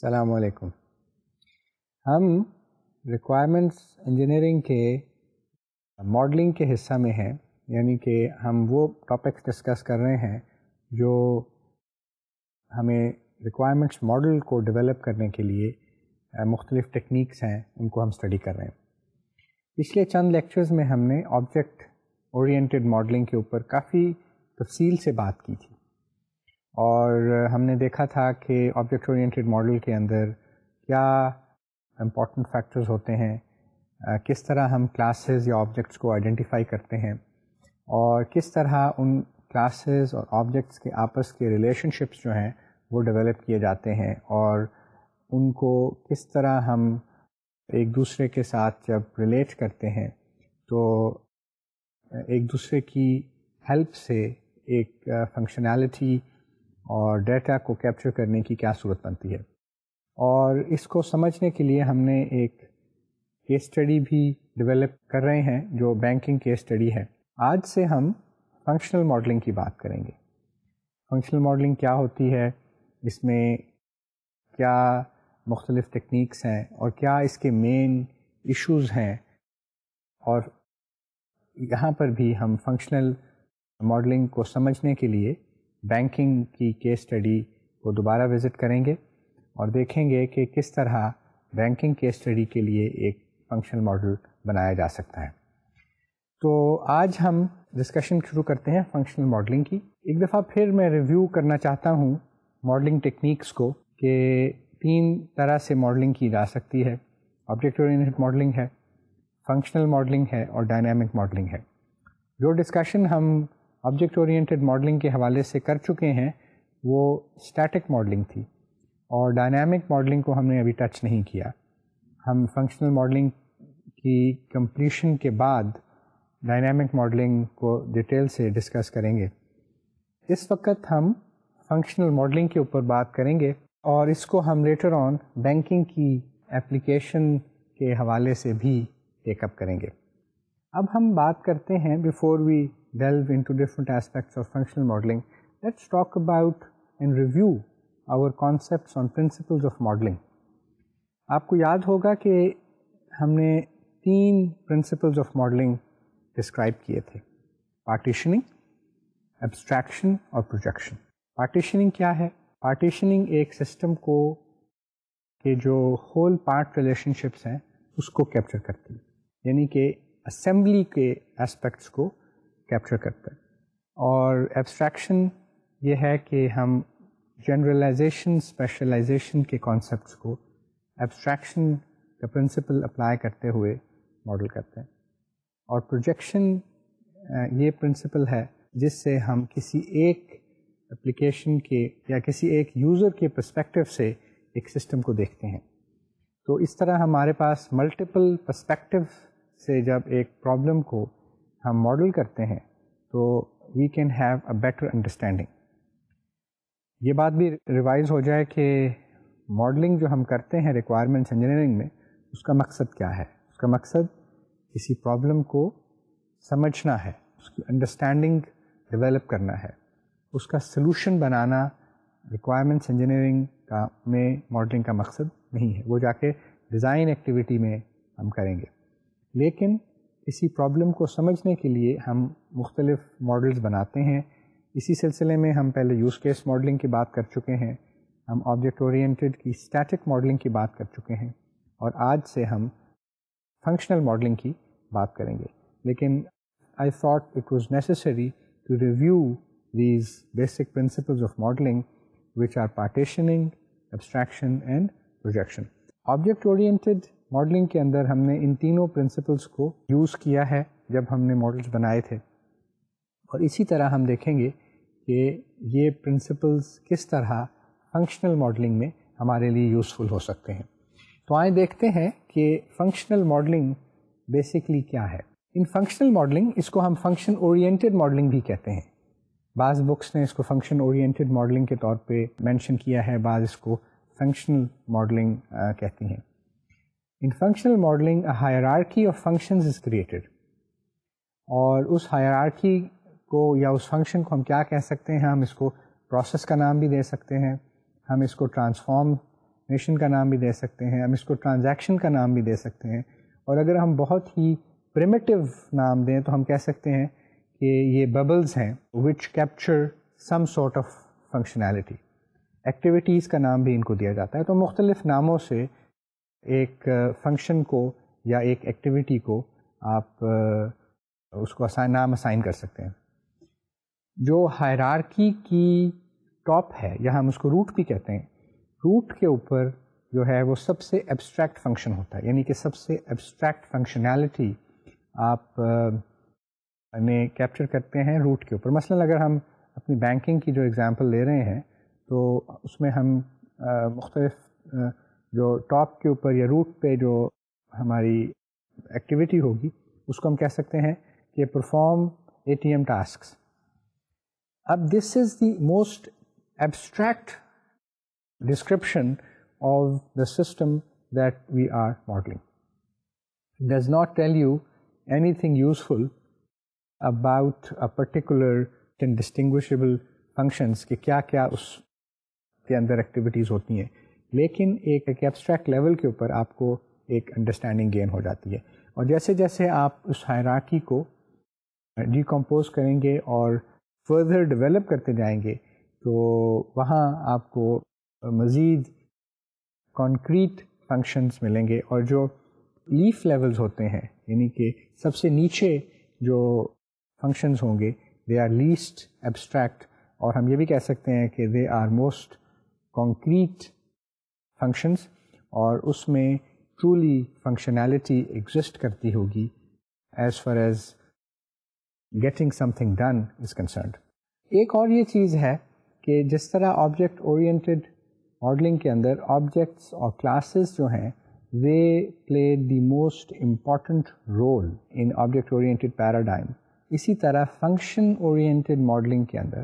السلام علیکم. ہم ریکوائرمنٹس انجینئرنگ کے ماڈلنگ کے حصہ میں ہیں، یعنی کہ ہم وہ ٹاپکس ڈسکس کر رہے ہیں جو ہمیں ریکوائرمنٹس ماڈل کو ڈیولپ کرنے کے لیے مختلف ٹیکنیکس ہیں، ان کو ہم اسٹڈی کر رہے ہیں. پچھلے چند لیکچرز میں ہم نے آبجیکٹ اورینٹیڈ ماڈلنگ کے اوپر کافی تفصیل سے بات کی تھی، اور ہم نے دیکھا تھا کہ آبجیکٹ اورینٹیڈ ماڈل کے اندر کیا امپورٹنٹ فیکٹرز ہوتے ہیں، کس طرح ہم کلاسز یا آبجیکٹس کو آئیڈینٹیفائی کرتے ہیں، اور کس طرح ان کلاسز اور آبجیکٹس کے آپس کے ریلیشن شپس جو ہیں وہ ڈیولپ کیے جاتے ہیں، اور ان کو کس طرح ہم ایک دوسرے کے ساتھ جب ریلیٹ کرتے ہیں تو ایک دوسرے کی ہیلپ سے ایک فنکشنالٹی اور ڈیٹا کو کیپچر کرنے کی کیا صورت بنتی ہے. اور اس کو سمجھنے کے لیے ہم نے ایک کیس اسٹڈی بھی ڈیولپ کر رہے ہیں جو بینکنگ کیس اسٹڈی ہے. آج سے ہم فنکشنل ماڈلنگ کی بات کریں گے. فنکشنل ماڈلنگ کیا ہوتی ہے، اس میں کیا مختلف ٹیکنیکس ہیں، اور کیا اس کے مین ایشوز ہیں، اور یہاں پر بھی ہم فنکشنل ماڈلنگ کو سمجھنے کے لیے بینکنگ کی کیس اسٹڈی کو دوبارہ وزٹ کریں گے اور دیکھیں گے کہ کس طرح بینکنگ کیس اسٹڈی کے لیے ایک فنکشنل ماڈل بنایا جا سکتا ہے. تو آج ہم ڈسکشن شروع کرتے ہیں فنکشنل ماڈلنگ کی. ایک دفعہ پھر میں ریویو کرنا چاہتا ہوں ماڈلنگ ٹیکنیکس کو، کہ 3 طرح سے ماڈلنگ کی جا سکتی ہے. آبجیکٹ اورینٹیڈ ماڈلنگ ہے، فنکشنل ماڈلنگ ہے، اور ڈائنامک ماڈلنگ ہے. جو ڈسکشن ہم آبجیکٹ اورینٹیڈ ماڈلنگ کے حوالے سے کر چکے ہیں وہ اسٹیٹک ماڈلنگ تھی، اور ڈائنامک ماڈلنگ کو ہم نے ابھی ٹچ نہیں کیا. ہم فنکشنل ماڈلنگ کی کمپلیشن کے بعد ڈائنامک ماڈلنگ کو ڈیٹیل سے ڈسکس کریں گے. اس وقت ہم فنکشنل ماڈلنگ کے اوپر بات کریں گے، اور اس کو ہم لیٹر آن بینکنگ کی ایپلیکیشن کے حوالے سے بھی ٹیک اپ کریں گے. اب ہم بات کرتے ہیں، before we delve into different aspects of functional modeling, let's talk about and review our concepts on principles of modeling. آپ کو یاد ہوگا کہ ہم نے 3 principles of modeling describe کیے تھے: partitioning, abstraction اور projection. partitioning کیا ہے؟ partitioning ایک سسٹم کو کہ جو whole part relationships ہیں اس کو کیپچر کرتی ہے، یعنی کہ اسمبلی کے اسپیکٹس کو کیپچر کرتا ہے. اور ایبسٹریکشن یہ ہے کہ ہم جنرلائزیشن اسپیشلائزیشن کے کانسیپٹس کو ایبسٹریکشن کا پرنسپل اپلائی کرتے ہوئے ماڈل کرتے ہیں. اور پروجیکشن یہ پرنسپل ہے جس سے ہم کسی ایک اپلیکیشن کے یا کسی ایک یوزر کے پرسپیکٹو سے ایک سسٹم کو دیکھتے ہیں. تو اس طرح ہمارے پاس ملٹیپل پرسپیکٹو سے جب ایک پرابلم کو ہم ماڈل کرتے ہیں تو we can have a better understanding. یہ بات بھی ریوائز ہو جائے کہ ماڈلنگ جو ہم کرتے ہیں ریکوائرمنٹس انجینئرنگ میں، اس کا مقصد کیا ہے؟ اس کا مقصد کسی پرابلم کو سمجھنا ہے، اس کی انڈرسٹینڈنگ ڈیولپ کرنا ہے، اس کا سلوشن بنانا. ریکوائرمنٹس انجینئرنگ کا میں ماڈلنگ کا مقصد نہیں ہے، وہ جا کے ڈیزائن ایکٹیویٹی میں ہم کریں گے. لیکن اسی پرابلم کو سمجھنے کے لیے ہم مختلف ماڈلز بناتے ہیں. اسی سلسلے میں ہم پہلے یوز کیس ماڈلنگ کی بات کر چکے ہیں، ہم آبجیکٹ اورینٹیڈ کی اسٹیٹک ماڈلنگ کی بات کر چکے ہیں، اور آج سے ہم فنکشنل ماڈلنگ کی بات کریں گے. لیکن I thought it was necessary to review these basic principles of modelling which are partitioning, abstraction and projection. Object oriented modelling کے اندر ہم نے ان تینوں پرنسپلس کو یوز کیا ہے جب ہم نے ماڈلس بنائے تھے، اور اسی طرح ہم دیکھیں گے کہ یہ پرنسپلس کس طرح فنکشنل ماڈلنگ میں ہمارے لیے یوزفل ہو سکتے ہیں. تو آئیں دیکھتے ہیں کہ فنکشنل ماڈلنگ بیسکلی کیا ہے. ان فنکشنل ماڈلنگ، اس کو ہم فنکشن اورینٹیڈ ماڈلنگ بھی کہتے ہیں. بعض بکس نے اس کو فنکشن اورینٹیڈ ماڈلنگ کے طور پہ مینشن کیا ہے، بعض اس کو فنکشنل ماڈلنگ کہتی ہیں. In functional modeling, a hierarchy of functions is created. اور اس hierarchy کو یا اس فنکشن کو ہم کیا کہہ سکتے ہیں؟ ہم اس کو پروسیس کا نام بھی دے سکتے ہیں، ہم اس کو ٹرانسفارم ڈیسٹینیشن کا نام بھی دے سکتے ہیں, ہم اس کو ٹرانزیکشن کا نام بھی دے سکتے ہیں, اور اگر ہم بہت ہی پریمیٹیو نام دیں تو ہم کہہ سکتے ہیں کہ یہ ببلز ہیں which capture some sort of functionality. Activities کا نام بھی ان کو دیا جاتا ہے. تو مختلف ناموں سے ایک فنکشن کو یا ایک ایکٹیویٹی کو آپ اس کو نام اسائن کر سکتے ہیں. جو ہائرارکی کی ٹاپ ہے, یا ہم اس کو روٹ بھی کہتے ہیں, روٹ کے اوپر جو ہے وہ سب سے ایبسٹریکٹ فنکشن ہوتا ہے, یعنی کہ سب سے ایبسٹریکٹ فنکشنالٹی آپ نے کیپچر کرتے ہیں روٹ کے اوپر. مثلا اگر ہم اپنی بینکنگ کی جو ایگزامپل لے رہے ہیں تو اس میں ہم مختلف جو ٹاپ کے اوپر یا روٹ پہ جو ہماری ایکٹیویٹی ہوگی اس کو ہم کہہ سکتے ہیں کہ پرفارم ATM ٹاسکس. اب this is the most abstract description of the system that we are modeling. It does not tell you anything useful about a particular and distinguishable functions کہ کیا کیا اس کے اندر ایکٹیویٹیز ہوتی ہیں, لیکن ایک ایبسٹریکٹ لیول کے اوپر آپ کو ایک انڈرسٹینڈنگ گین ہو جاتی ہے. اور جیسے جیسے آپ اس ہائرارکی کو ڈیکمپوز کریں گے اور فردر ڈیولپ کرتے جائیں گے تو وہاں آپ کو مزید کانکریٹ فنکشنز ملیں گے. اور جو لیف لیولز ہوتے ہیں, یعنی کہ سب سے نیچے جو فنکشنز ہوں گے, دے آر لیسٹ ایبسٹریکٹ, اور ہم یہ بھی کہہ سکتے ہیں کہ they are most concrete functions, اور اس میں ٹرولی فنکشنالٹی ایگزسٹ کرتی ہوگی as far as getting something done is concerned. ایک اور یہ چیز ہے کہ جس طرح آبجیکٹ اورینٹیڈ ماڈلنگ کے اندر آبجیکٹس اور کلاسز جو ہیں they play the most important role in object oriented paradigm, اسی طرح فنکشن اورینٹیڈ ماڈلنگ کے اندر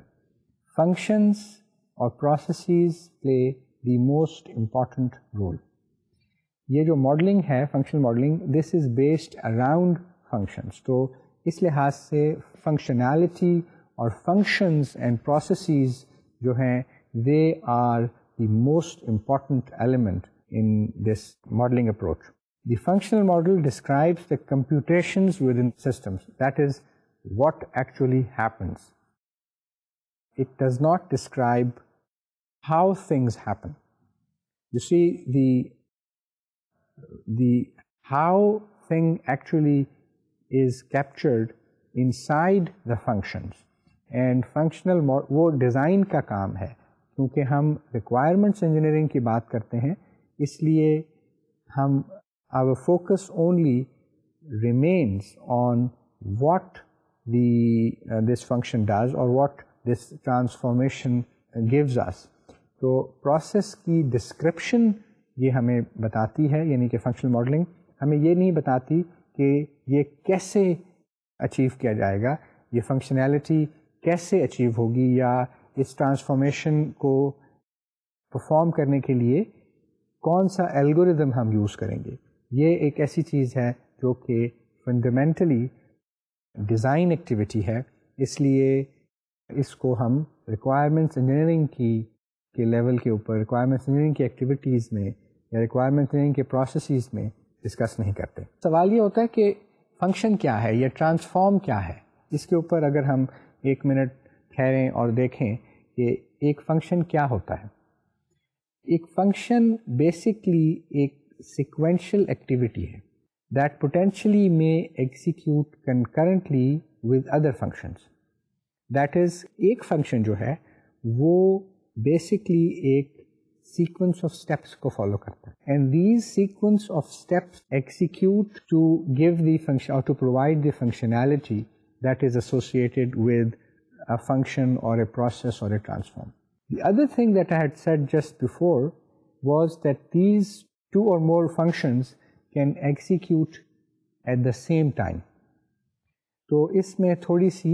فنکشنز اور processes play the most important role. یہ جو ماڈلنگ ہے functional modelling, this is based around functions. تو اس لحاظ سے فنکشنالٹی اور فنکشنز اینڈ پروسیسز جو ہیں they are the most important element in this modeling approach. The functional model describes the computations within systems. That is what actually happens. It does not describe how things happen. You see, the how thing actually is captured inside the functions. And functional وہ design کا کام ہے, کیونکہ ہم requirements engineering کی بات کرتے ہیں, اس لیے ہم our focus only remains on what this function does or what this transformation gives us. تو پروسیس کی ڈسکرپشن یہ ہمیں بتاتی ہے, یعنی کہ فنکشنل ماڈلنگ ہمیں یہ نہیں بتاتی کہ یہ کیسے اچیو کیا جائے گا, یہ فنکشنالٹی کیسے اچیو ہوگی, یا اس ٹرانسفارمیشن کو پرفارم کرنے کے لیے کون سا الگوریدم ہم یوز کریں گے. یہ ایک ایسی چیز ہے جو کہ فنڈامنٹلی ڈیزائن ایکٹیویٹی ہے, اس لیے اس کو ہم ریکوائرمنٹس انجینئرنگ کے لیول کے اوپر ریکوائرمنٹس انجینئرنگ کی ایکٹیویٹیز میں یا ریکوائرمنٹس انجینئرنگ کے پروسیسز میں ڈسکس نہیں کرتے. سوال یہ ہوتا ہے کہ فنکشن کیا ہے یا ٹرانسفارم کیا ہے. اس کے اوپر اگر ہم ایک منٹ ٹھہریں اور دیکھیں کہ ایک فنکشن کیا ہوتا ہے. ایک فنکشن بیسکلی ایک سیکوینشل ایکٹیویٹی ہے that potentially may execute concurrently with other functions. That is ایک فنکشن جو ہے وہ بیسکلی ایک سیکوینس آف اسٹیپس کو فالو کرتا ہے, and these sequence of steps execute to give the function اور to provide the functionality that is associated with a function or a process or a transform. The other thing that I had said just before was that these two or more functions can execute at the same time. تو اس میں تھوڑی سی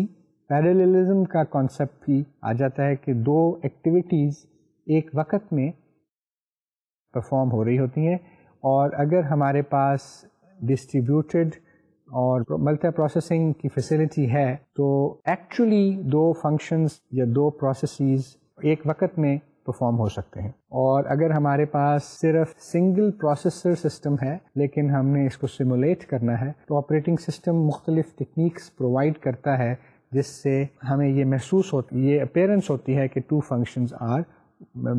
پیراللزم کا concept بھی آ جاتا ہے کہ دو activities ایک وقت میں پرفارم ہو رہی ہوتی ہیں, اور اگر ہمارے پاس ڈسٹریبیوٹیڈ اور ملٹی پروسیسنگ کی فیسلٹی ہے تو ایکچولی دو فنکشنز یا دو پروسیسز ایک وقت میں پرفارم ہو سکتے ہیں. اور اگر ہمارے پاس صرف سنگل پروسیسر سسٹم ہے لیکن ہم نے اس کو سیمولیٹ کرنا ہے تو آپریٹنگ سسٹم مختلف ٹیکنیکس پرووائڈ کرتا ہے جس سے ہمیں یہ محسوس ہوتی یہ اپیرنس ہوتی ہے کہ 2 functions are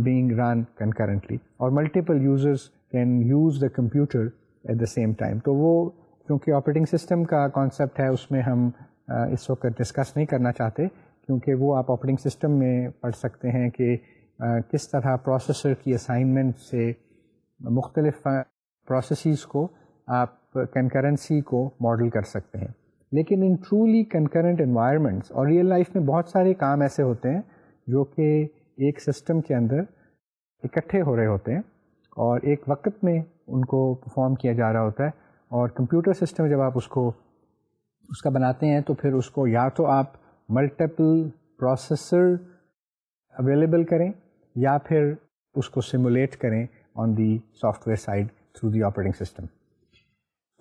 being run concurrently اور multiple users can use the computer at the same time. تو وہ کیونکہ آپریٹنگ سسٹم کا کانسیپٹ ہے اس میں ہم اس وقت ڈسکس نہیں کرنا چاہتے کیونکہ وہ آپ آپریٹنگ سسٹم میں پڑھ سکتے ہیں کہ کس طرح پروسیسر کی اسائنمنٹ سے مختلف پروسیسز کو آپ کنکرنسی کو ماڈل کر سکتے ہیں. لیکن ان ٹرولی کنکرنٹ انوائرمنٹس اور ریئل لائف میں بہت سارے کام ایسے ہوتے ہیں جو کہ ایک سسٹم کے اندر اکٹھے ہو رہے ہوتے ہیں اور ایک وقت میں ان کو پرفارم کیا جا رہا ہوتا ہے. اور کمپیوٹر سسٹم جب آپ اس کا بناتے ہیں تو پھر اس کو یا تو آپ ملٹیپل پروسیسر اویلیبل کریں یا پھر اس کو سیمولیٹ کریں on the software side through the operating system.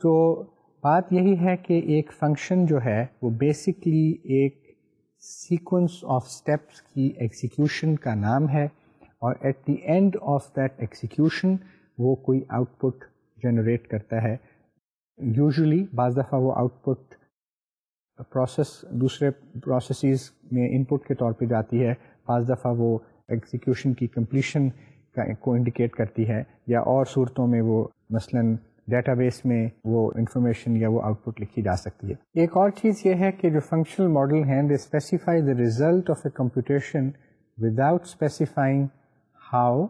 تو بات یہی ہے کہ ایک فنکشن جو ہے وہ بیسکلی ایک سیکوینس آف اسٹیپس کی ایگزیکیوشن کا نام ہے اور at the end of that execution وہ کوئی آؤٹ پٹ جنریٹ کرتا ہے. یوزلی بعض دفعہ وہ آؤٹ پٹ دوسرے پروسیسز میں ان پٹ کے طور پہ جاتی ہے, بعض دفعہ وہ ایگزیکیوشن کی کمپلیشن کو انڈیکیٹ کرتی ہے, یا اور صورتوں میں وہ مثلاً ڈیٹا بیس میں وہ انفارمیشن یا وہ آؤٹ پٹ لکھی جا سکتی ہے. ایک اور چیز یہ ہے کہ جو فنکشنل ماڈل ہیں they specify the result of a computation without specifying how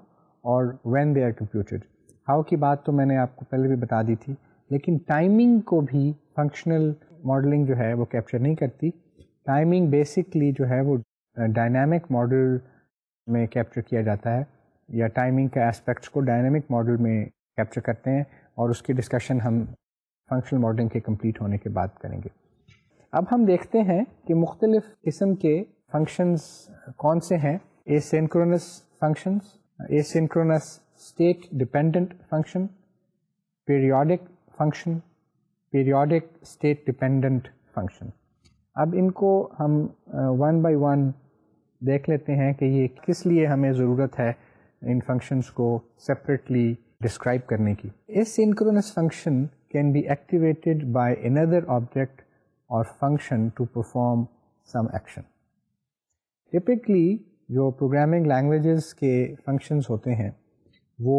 or when they are computed. How کی بات تو میں نے آپ کو پہلے بھی بتا دی تھی, لیکن ٹائمنگ کو بھی فنکشنل ماڈلنگ جو ہے وہ کیپچر نہیں کرتی. ٹائمنگ بیسکلی جو ہے وہ ڈائنامک ماڈل میں کیپچر کیا جاتا ہے, یا ٹائمنگ کے اسپیکٹس کو ڈائنامک ماڈل میں کیپچر کرتے ہیں, اور اس کی ڈسکشن ہم فنکشنل ماڈلنگ کے کمپلیٹ ہونے کے بعد کریں گے. اب ہم دیکھتے ہیں کہ مختلف قسم کے فنکشنز کون سے ہیں. اسynchronous functions, asynchronous state dependent function, periodic function, periodic state dependent function. اب ان کو ہم ون بائی ون دیکھ لیتے ہیں کہ یہ کس لیے ہمیں ضرورت ہے ان فنکشنز کو سپریٹلی ڈسکرائب کرنے کی. Asynchronous function can be activated by another object or function to perform some action. Typically جو پروگرامنگ لینگویجز کے فنکشنز ہوتے ہیں وہ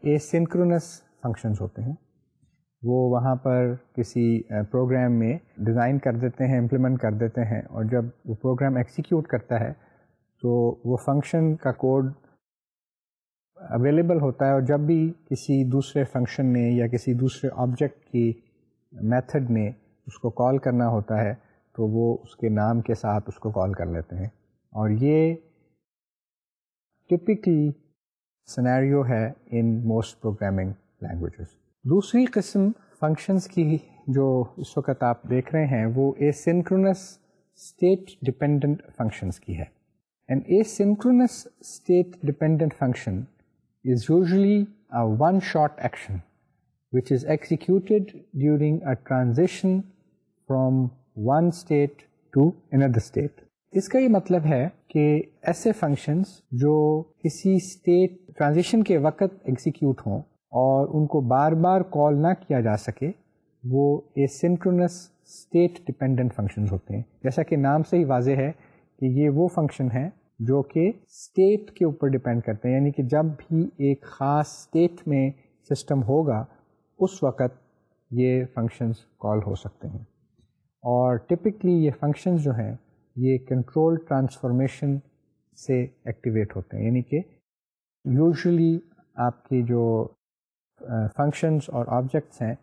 asynchronous functions ہوتے ہیں. وہ وہاں پر کسی پروگرام میں ڈیزائن کر دیتے ہیں, امپلیمنٹ کر دیتے ہیں, اور جب وہ پروگرام ایکسیکیوٹ کرتا ہے تو وہ فنکشن کا کوڈ اویلیبل ہوتا ہے, اور جب بھی کسی دوسرے فنکشن نے یا کسی دوسرے آبجیکٹ کی میتھڈ نے اس کو کال کرنا ہوتا ہے تو وہ اس کے نام کے ساتھ اس کو کال کر لیتے ہیں. اور یہ ٹپکلی سینیریو ہے ان موسٹ پروگرامنگ لینگویجز. دوسری قسم فنکشنز کی جو اس وقت آپ دیکھ رہے ہیں وہ asynchronous state dependent functions کی ہے. An asynchronous state dependent function is usually a one-shot action which is executed during a transition from one state to another state. اس کا یہ مطلب ہے کہ ایسے فنکشنز جو کسی اسٹیٹ ٹرانزیشن کے وقت ایگزیکیوٹ ہوں اور ان کو بار بار کال نہ کیا جا سکے وہ asynchronous state dependent functions ہوتے ہیں. جیسا کہ نام سے ہی واضح ہے کہ یہ وہ فنکشن ہیں جو کہ اسٹیٹ کے اوپر ڈپینڈ کرتے ہیں, یعنی کہ جب بھی ایک خاص اسٹیٹ میں سسٹم ہوگا اس وقت یہ فنکشنز کال ہو سکتے ہیں. اور ٹپکلی یہ فنکشنز جو ہیں یہ کنٹرول ٹرانسفارمیشن سے ایکٹیویٹ ہوتے ہیں, یعنی کہ یوزلی آپ کی جو فنکشنز اور آبجیکٹس ہیں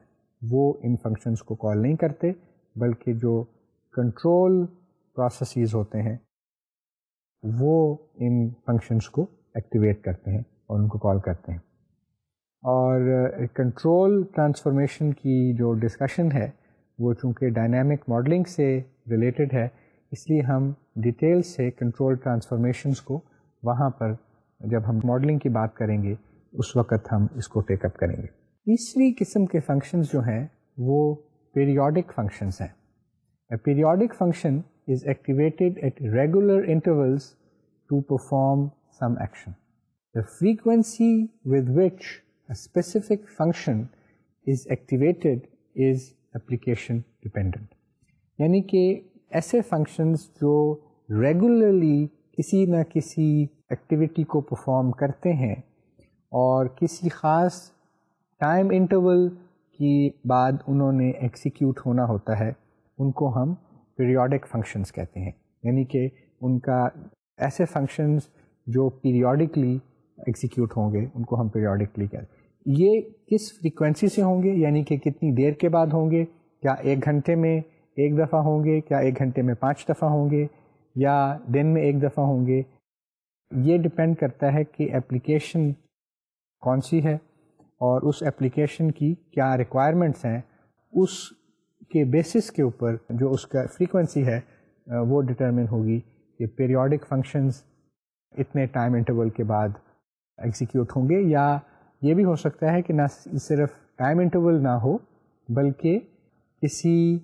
وہ ان فنکشنز کو کال نہیں کرتے, بلکہ جو کنٹرول پروسیسز ہوتے ہیں وہ ان فنکشنز کو ایکٹیویٹ کرتے ہیں اور ان کو کال کرتے ہیں. اور کنٹرول ٹرانسفارمیشن کی جو ڈسکشن ہے وہ چونکہ ڈائنامک ماڈلنگ سے ریلیٹڈ ہے, اس لیے ہم ڈیٹیل سے کنٹرول ٹرانسفارمیشنز کو وہاں پر جب ہم ماڈلنگ کی بات کریں گے اس وقت ہم اس کو ٹیک اپ کریں گے. تیسری قسم کے فنکشنز جو ہیں وہ پیریوڈک فنکشنز ہیں. A periodic function is activated at regular intervals to perform some action. The frequency with which a specific function is activated is application dependent. یعنی کہ ایسے فنکشنز جو ریگولرلی کسی نہ کسی ایکٹیویٹی کو پرفارم کرتے ہیں اور کسی خاص ٹائم انٹرول کی بعد انہوں نے ایکسیکیوٹ ہونا ہوتا ہے، ان کو ہم پیریوڈک فنکشنز کہتے ہیں. یعنی کہ ان کا ایسے فنکشنز جو پیریوڈکلی ایکسیکیوٹ ہوں گے ان کو ہم پیریوڈکلی کہتے ہیں. یہ کس فریکوینسی سے ہوں گے، یعنی کہ کتنی دیر کے بعد ہوں گے، کیا ایک گھنٹے میں ایک دفعہ ہوں گے، کیا ایک گھنٹے میں 5 دفعہ ہوں گے، یا دن میں ایک دفعہ ہوں گے. یہ ڈپینڈ کرتا ہے کہ ایپلیکیشن کون سی ہے اور اس ایپلیکیشن کی کیا ریکوائرمنٹس ہیں. اس کے بیسس کے اوپر جو اس کا فریکوینسی ہے وہ ڈٹرمن ہوگی کہ پیریوڈک فنکشنز اتنے ٹائم انٹرول کے بعد ایگزیکیوٹ ہوں گے، یا یہ بھی ہو سکتا ہے کہ نہ صرف ٹائم انٹرول نہ ہو بلکہ کسی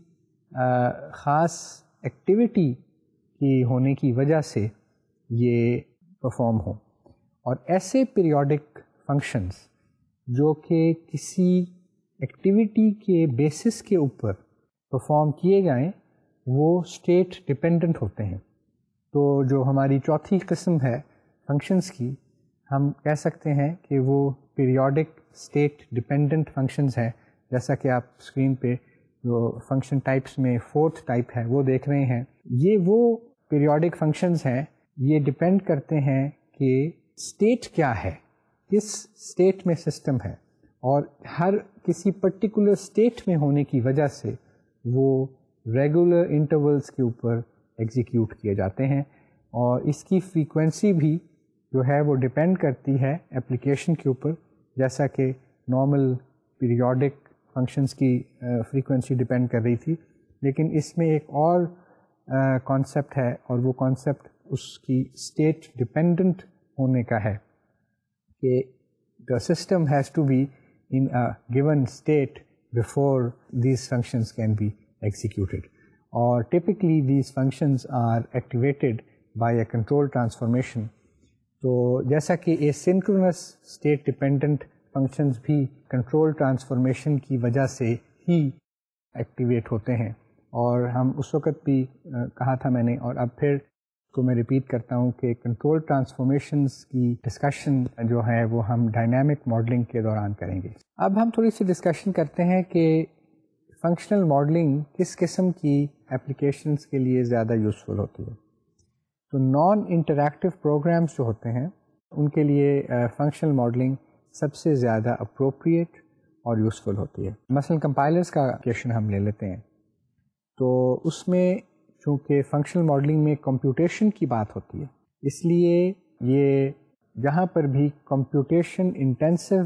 خاص ایکٹیویٹی کی ہونے کی وجہ سے یہ پرفارم ہو. اور ایسے پیریوڈک فنکشنز جو کہ کسی ایکٹیویٹی کے بیسس کے اوپر پرفارم کیے جائیں وہ اسٹیٹ ڈپینڈنٹ ہوتے ہیں. تو جو ہماری چوتھی قسم ہے فنکشنز کی، ہم کہہ سکتے ہیں کہ وہ پیریوڈک اسٹیٹ ڈپینڈنٹ فنکشنز ہیں. جیسا کہ آپ اسکرین پہ جو فنکشن ٹائپس میں 4th ٹائپ ہے وہ دیکھ رہے ہیں. یہ وہ پیریوڈک فنکشنز ہیں، یہ ڈپینڈ کرتے ہیں کہ اسٹیٹ کیا ہے، کس اسٹیٹ میں سسٹم ہے، اور ہر کسی پرٹیکولر اسٹیٹ میں ہونے کی وجہ سے وہ ریگولر انٹرولس کے اوپر ایگزیکیوٹ کیے جاتے ہیں. اور اس کی فریکوینسی بھی جو ہے وہ ڈپینڈ کرتی ہے ایپلیکیشن کے اوپر. جیسا کہ نارمل پیریوڈک فنکشنز کی فریکوینسی ڈپینڈ کر رہی تھی، لیکن اس میں ایک اور کانسیپٹ ہے، اور وہ کانسیپٹ اس کی اسٹیٹ ڈپینڈنٹ ہونے کا ہے کہ the system has to be in a given state before these functions can be executed. اور typically these functions are activated by a control transformation. تو جیسا کہ asynchronous state dependent functions بھی control transformation کی وجہ سے ہی activate ہوتے ہیں. اور ہم اس وقت بھی کہا تھا میں نے، اور اب پھر کو میں ریپیٹ کرتا ہوں کہ کنٹرول ٹرانسفارمیشنز کی ڈسکشن جو ہے وہ ہم ڈائنامک ماڈلنگ کے دوران کریں گے. اب ہم تھوڑی سی ڈسکشن کرتے ہیں کہ فنکشنل ماڈلنگ کس قسم کی ایپلیکیشنز کے لیے زیادہ یوزفل ہوتی ہے. تو نان انٹریکٹیو پروگرامز جو ہوتے ہیں ان کے لیے فنکشنل ماڈلنگ سب سے زیادہ اپروپریٹ اور یوزفل ہوتی ہے. مثلا کمپائلرز کا ایپلیکیشن ہم لے لیتے ہیں، تو اس میں چونکہ فنکشنل ماڈلنگ میں کمپیوٹیشن کی بات ہوتی ہے، اس لیے یہ جہاں پر بھی کمپیوٹیشن انٹینسو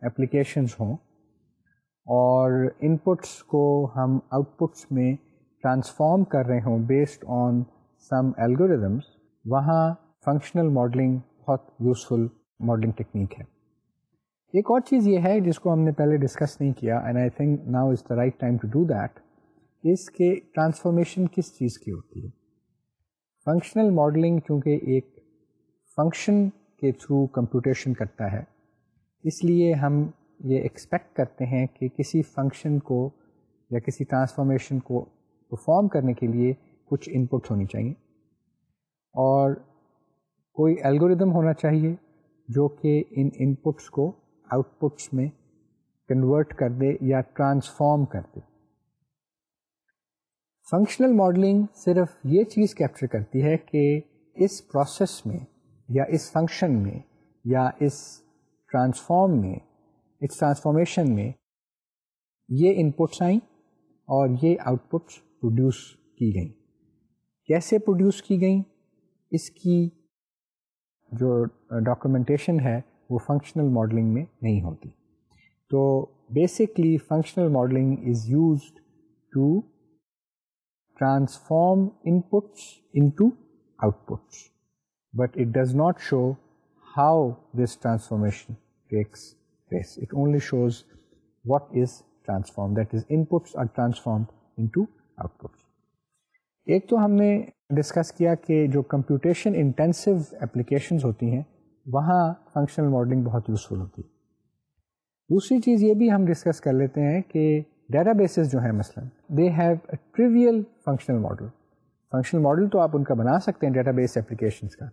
ایپلیکیشنز ہوں اور ان پٹس کو ہم آؤٹ پٹس میں ٹرانسفارم کر رہے ہوں بیسڈ آن سم الگوریدمس، وہاں فنکشنل ماڈلنگ بہت یوزفل ماڈلنگ ٹیکنیک ہے. ایک اور چیز یہ ہے جس کو ہم نے پہلے ڈسکس نہیں کیا، and I think now is the right time to do that, اس کے ٹرانسفارمیشن کس چیز کی ہوتی ہے. فنکشنل ماڈلنگ چونکہ ایک فنکشن کے تھرو کمپیوٹیشن کرتا ہے، اس لیے ہم یہ ایکسپیکٹ کرتے ہیں کہ کسی فنکشن کو یا کسی ٹرانسفارمیشن کو پرفارم کرنے کے لیے کچھ ان پٹس ہونی چاہیے اور کوئی الگوریدم ہونا چاہیے جو کہ ان پٹس کو آؤٹ پٹس میں کنورٹ کر دے یا ٹرانسفارم کر دے. فنکشنل ماڈلنگ صرف یہ چیز کیپچر کرتی ہے کہ اس پروسیس میں یا اس فنکشن میں یا اس ٹرانسفارمیشن میں یہ ان پٹس آئیں اور یہ آؤٹ پٹس پروڈیوس کی گئیں. کیسے پروڈیوس کی گئیں اس کی جو ڈاکومنٹیشن ہے وہ فنکشنل ماڈلنگ میں نہیں ہوتی. تو basically functional modelling is used to transform inputs into outputs, but it does not show how this transformation takes place. It only shows what is transformed, that is inputs are transformed into outputs. ایک تو ہم نے discuss کیا کہ جو computation intensive applications ہوتی ہیں وہاں فنکشنل ماڈلنگ بہت یوزفل ہوتی ہے. دوسری چیز یہ بھی ہم ڈسکس کر لیتے ہیں کہ ڈیٹا بیسز جو ہیں مثلاً they have a trivial functional model. Functional model تو آپ ان کا بنا سکتے ہیں ڈیٹا بیس اپلیکیشنس کا,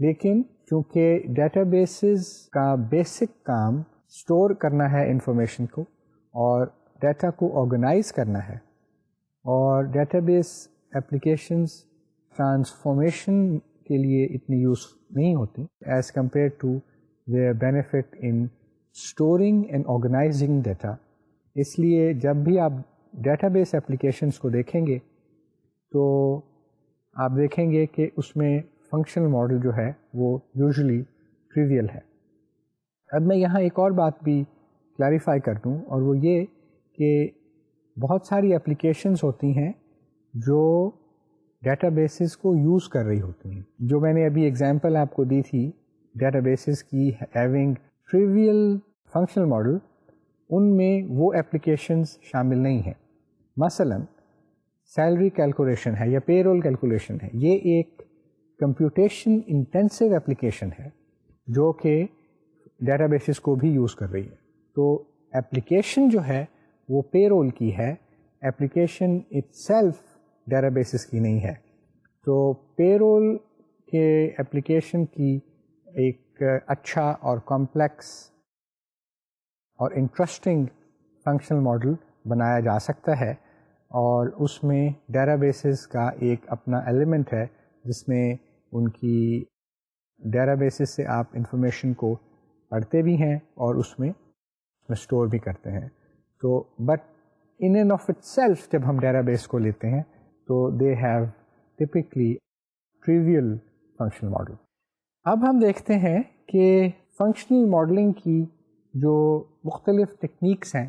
لیکن چونکہ ڈیٹا بیسز کا بیسک کام اسٹور کرنا ہے انفارمیشن کو اور ڈیٹا کو آرگنائز کرنا ہے, اور ڈیٹا بیس اپلیکیشنز ٹرانسفارمیشن کے لیے اتنی یوز نہیں ہوتی as compare to their benefit in storing and organising data. اس لیے جب بھی آپ ڈیٹا بیس اپلیکیشنس کو دیکھیں گے تو آپ دیکھیں گے کہ اس میں فنکشنل ماڈل جو ہے وہ یوزلی ٹریویل ہے. اب میں یہاں ایک اور بات بھی کلیریفائی کر دوں, اور وہ یہ کہ بہت ساری اپلیکیشنز ہوتی ہیں جو ڈیٹا بیسز کو یوز کر رہی ہوتی ہیں. جو میں نے ابھی ایگزامپل آپ کو دی تھی ڈیٹا بیسز کی ہیونگ ٹریویل فنکشنل ماڈل, ان میں وہ اپلیکیشنز شامل نہیں ہیں. مثلا سیلری کیلکولیشن ہے یا پے رول کیلکولیشن ہے, یہ ایک کمپیوٹیشن انٹینسو اپلیکیشن ہے جو کہ ڈیٹا بیسز کو بھی یوز کر رہی ہے. تو اپلیکیشن جو ہے وہ پے رول کی ہے, application itself data bases کی نہیں ہے. تو پے رول کے اپلیکیشن کی ایک اچھا اور کمپلیکس اور انٹرسٹنگ فنکشنل ماڈل بنایا جا سکتا ہے, اور اس میں ڈیٹا بیسز کا ایک اپنا ایلیمنٹ ہے جس میں ان کی ڈیٹا بیسز سے آپ انفارمیشن کو پڑھتے بھی ہیں اور اس میں اسٹور بھی کرتے ہیں. تو but in end of itself جب ہم ڈیٹا بیس کو لیتے ہیں تو they have typically trivial functional model. اب ہم دیکھتے ہیں کہ فنکشنل ماڈلنگ کی جو مختلف ٹیکنیکس ہیں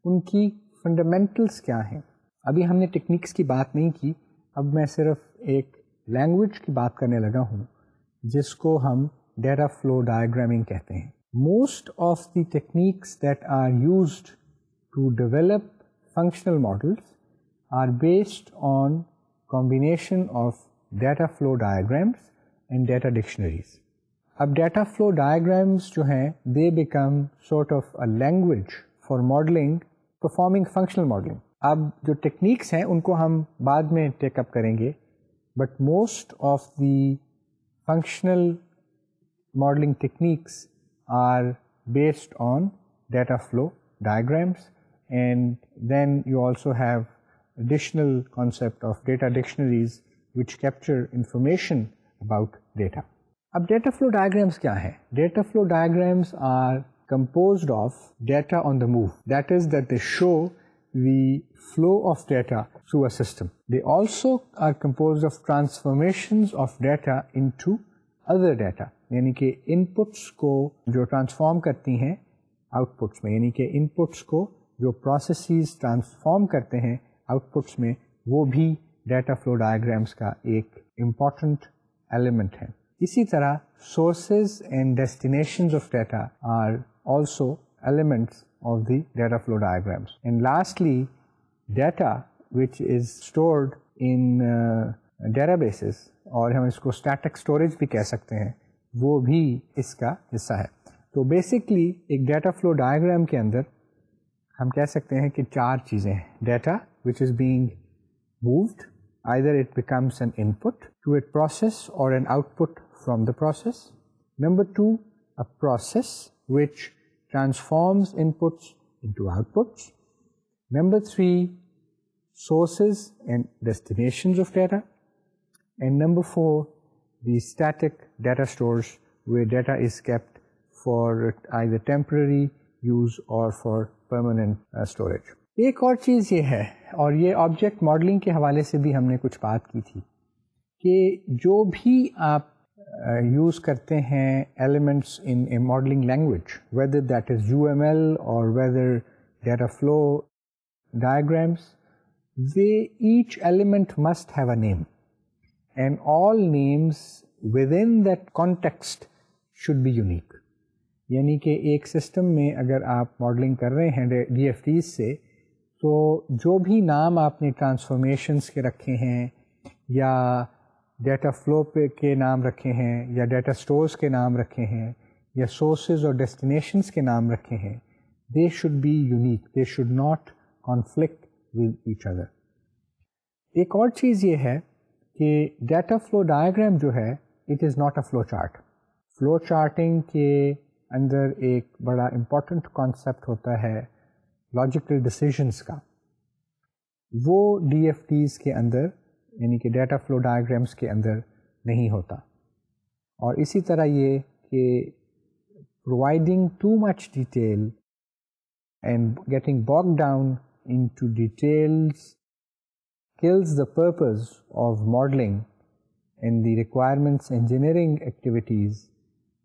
ان کی فنڈامنٹلس کیا ہیں. ابھی ہم نے ٹیکنیکس کی بات نہیں کی, اب میں صرف ایک لینگویج کی بات کرنے لگا ہوں جس کو ہم ڈیٹا فلو ڈائیگرامنگ کہتے ہیں. Most of the techniques that are used to develop functional models are based on combination of data flow diagrams and data dictionaries. اب ڈیٹا فلو ڈائیگرامس جو ہیں they become sort of a language for modeling, performing functional modeling. اب جو techniques ہیں ان کو ہم بعد میں ٹیک اپ کریں گے, but most of the functional modeling techniques are based on data flow diagrams, and then you also have additional concept of data dictionaries which capture information about data. اب data flow diagrams کیا ہیں؟ Data flow diagrams are composed of data on the move. That is that they show the flow of data through a system. They also are composed of transformations of data into other data. یعنی کہ inputs کو جو transform کرتی ہیں out پٹس میں, یعنی کہ inputs کو جو پروسیسز ٹرانسفارم کرتے ہیں آؤٹ پٹس میں, وہ بھی ڈیٹا فلو ڈائیگرامس کا ایک امپورٹنٹ ایلیمنٹ ہے. اسی طرح sources and destinations of data are also elements of the data flow diagrams. And lastly data which is stored in data bases, اور ہم اس کو اسٹیٹک اسٹوریج بھی کہہ سکتے ہیں, وہ بھی اس کا حصہ ہے. تو بیسکلی ایک ڈیٹا فلو ڈائیگرام کے اندر ہم کہہ سکتے ہیں کہ چار چیزیں ہیں. Data which is being moved, either it becomes an input to a process or an output from the process. Number two, a process which transforms inputs into outputs. Number three, sources and destinations of data. And number four, the static data stores where data is kept for either temporary use or for permanent storage. ایک اور چیز یہ ہے, اور یہ object modelling کے حوالے سے بھی ہم نے کچھ بات کی تھی, کہ جو بھی آپ یوز کرتے ہیں elements in a modelling language, whether that is UML اور weather data flow diagrams, they each element must have a name, and all names within that context should be unique. یعنی کہ ایک سسٹم میں اگر آپ modelling کر رہے ہیں DFTs سے, تو جو بھی نام آپ نے ٹرانسفارمیشنس کے رکھے ہیں یا ڈیٹا فلو کے نام رکھے ہیں یا ڈیٹا اسٹورز کے نام رکھے ہیں یا سورسز اور ڈیسٹینیشنس کے نام رکھے ہیں, they should be unique, they should not conflict with each other. ایک اور چیز یہ ہے کہ ڈیٹا فلو ڈائیگرام جو ہے it is not a flow chart. Flow charting کے اندر ایک بڑا امپورٹنٹ کانسیپٹ ہوتا ہے لاجیکل ڈیسیژنس کا, وہ ڈی ایف ٹیز کے اندر یعنی کہ ڈیٹا فلو ڈائیگرامس کے اندر نہیں ہوتا. اور اسی طرح یہ کہ providing too much detail and getting bog down in to details kills the purpose of modeling and the requirements engineering activities.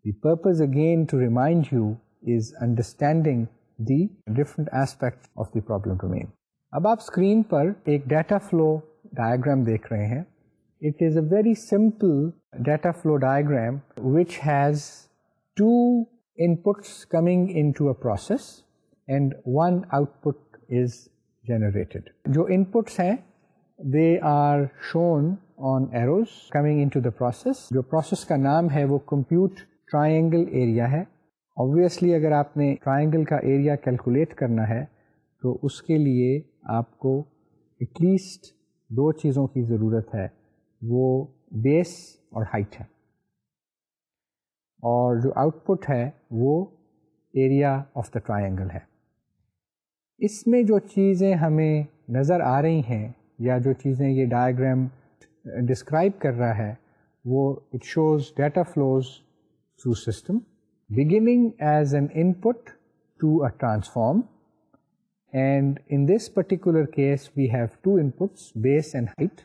The purpose again to remind you is understanding the different aspects of the problem domain. اب آپ screen پر ایک data flow diagram دیکھ رہے ہیں. It is a very simple data flow diagram which has two inputs coming into a process and one output is generated. جو inputs ہیں they are shown on arrows coming into the process. جو process کا نام ہے وہ compute triangle area ہے. obviously اگر آپ نے triangle کا area calculate کرنا ہے تو اس کے لیے آپ کو at least دو چیزوں کی ضرورت ہے, وہ بیس اور ہائٹ ہے, اور جو آؤٹ پٹ ہے وہ ایریا آف دا ٹرائنگل ہے. اس میں جو چیزیں ہمیں نظر آ رہی ہیں یا جو چیزیں یہ ڈائیگرام ڈسکرائب کر رہا ہے وہ it shows data flows through system beginning as an input to a transform, and in this particular case we have two inputs, base and height,